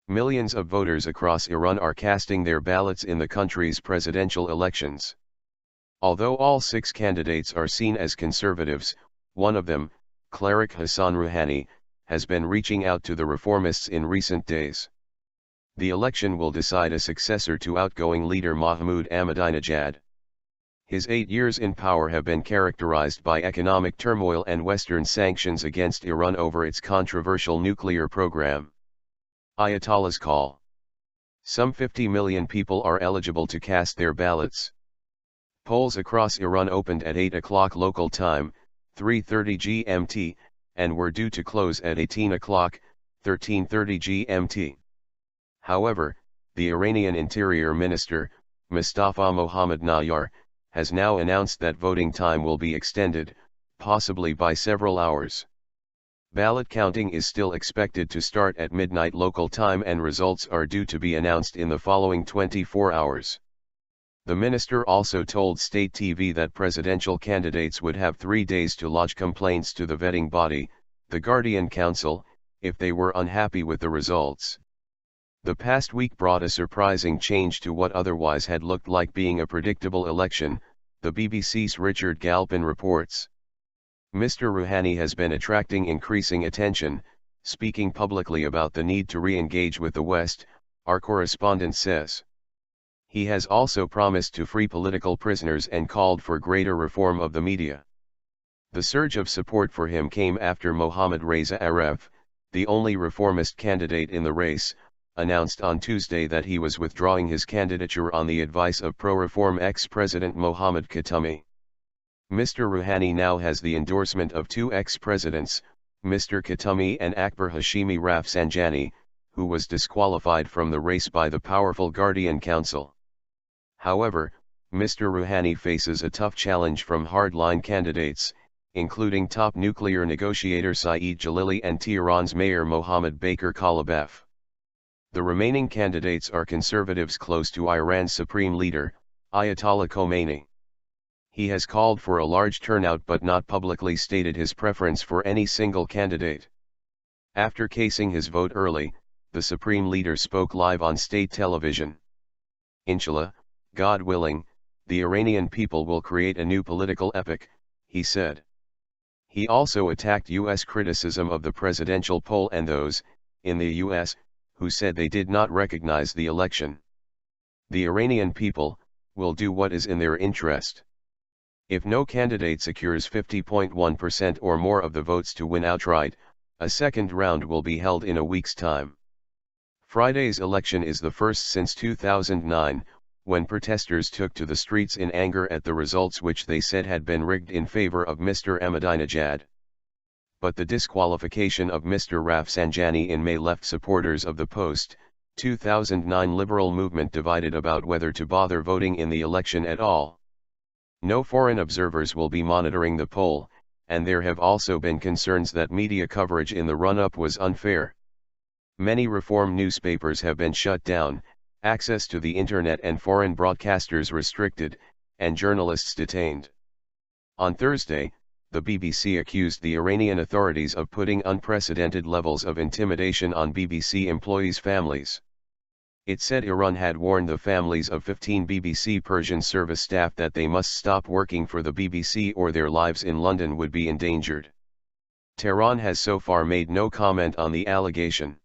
Millions of voters across Iran are casting their ballots in the country's presidential elections. Although all 6 candidates are seen as conservatives, one of them, cleric Hassan Rouhani, has been reaching out to the reformists in recent days. The election will decide a successor to outgoing leader Mahmoud Ahmadinejad. His 8 years in power have been characterized by economic turmoil and Western sanctions against Iran over its controversial nuclear program. Ayatollah's call. Some 50 million people are eligible to cast their ballots. Polls across Iran opened at 8 o'clock local time, 3:30 GMT, and were due to close at 18 o'clock, 13:30 GMT. However, the Iranian Interior Minister, Mostafa Mohammad Najjar, has now announced that voting time will be extended, possibly by several hours. Ballot counting is still expected to start at midnight local time and results are due to be announced in the following 24 hours. The minister also told state TV that presidential candidates would have 3 days to lodge complaints to the vetting body, the Guardian Council, if they were unhappy with the results. The past week brought a surprising change to what otherwise had looked like being a predictable election, the BBC's Richard Galpin reports. Mr. Rouhani has been attracting increasing attention, speaking publicly about the need to re-engage with the West, our correspondent says. He has also promised to free political prisoners and called for greater reform of the media. The surge of support for him came after Mohammad Reza Aref, the only reformist candidate in the race, announced on Tuesday that he was withdrawing his candidature on the advice of pro-reform ex-president Mohammad Khatami. Mr. Rouhani now has the endorsement of 2 ex-presidents, Mr. Khatami and Akbar Hashemi Rafsanjani, who was disqualified from the race by the powerful Guardian Council. However, Mr. Rouhani faces a tough challenge from hardline candidates, including top nuclear negotiator Saeed Jalili and Tehran's mayor Mohammad Bakir Kalibaf. The remaining candidates are conservatives close to Iran's supreme leader, Ayatollah Khomeini. He has called for a large turnout but not publicly stated his preference for any single candidate. After casing his vote early, the supreme leader spoke live on state television. Inshallah, God willing, the Iranian people will create a new political epoch, he said. He also attacked U.S. criticism of the presidential poll and those, in the U.S., who said they did not recognize the election. The Iranian people will do what is in their interest. If no candidate secures 50.1% or more of the votes to win outright, a second round will be held in a week's time. Friday's election is the first since 2009, when protesters took to the streets in anger at the results which they said had been rigged in favor of Mr. Ahmadinejad. But the disqualification of Mr. Rafsanjani in May left supporters of the post-2009 liberal movement divided about whether to bother voting in the election at all. No foreign observers will be monitoring the poll, and there have also been concerns that media coverage in the run-up was unfair. Many reform newspapers have been shut down, access to the internet and foreign broadcasters restricted, and journalists detained. On Thursday, the BBC accused the Iranian authorities of putting unprecedented levels of intimidation on BBC employees' families. It said Iran had warned the families of 15 BBC Persian service staff that they must stop working for the BBC or their lives in London would be endangered. Tehran has so far made no comment on the allegation.